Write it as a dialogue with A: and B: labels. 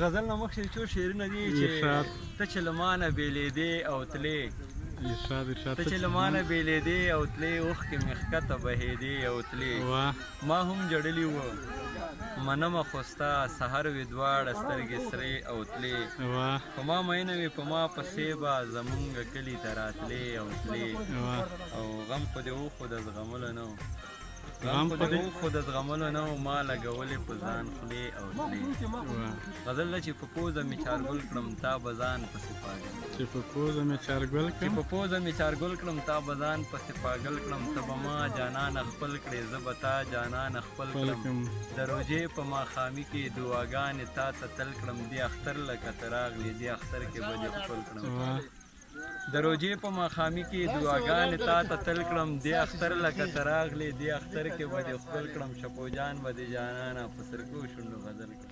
A: غزل نه مخکې څو شعرونه دي چې ته چې له مانه بېلېدې او تلې ته چې له مانه بېلېدې او تلې اوښکې مې ښکته بهېدې او تلې ما هم جړلي وه منمه خو ستا سحر وې دواړه سترګې سرې او تلې په ما مینه وې په ما پسې به زمونږ کلي ته راتلې او تلې او غم خو دې و خو د زغملو نه و غم خو دې و خو د زغملو نه و ما لګولې په ځان خولې او تلې غزل ده چې په پوزه مې چارګل کړم تا به ځان پسې پاږل
B: چې په پوزه مې
A: چارګل کړم تا به ځان پسې پاږل کړم ته به ما جانانه خپل کړې زه به تا جانانه خپل کړم د روژې په ماښامي کې دعاګانې تا ته تل کړم دې اختر لکه ته راغلې دې اختر کې به دې ښکل کړم د روژې په ماښامي کې دعاګانې تا ته تل کړم دې اختر لکه ته راغلې دې اختر کې به دې ښکل کړم شپو جان به دې جانانه په سرګو شونډو غزل کړم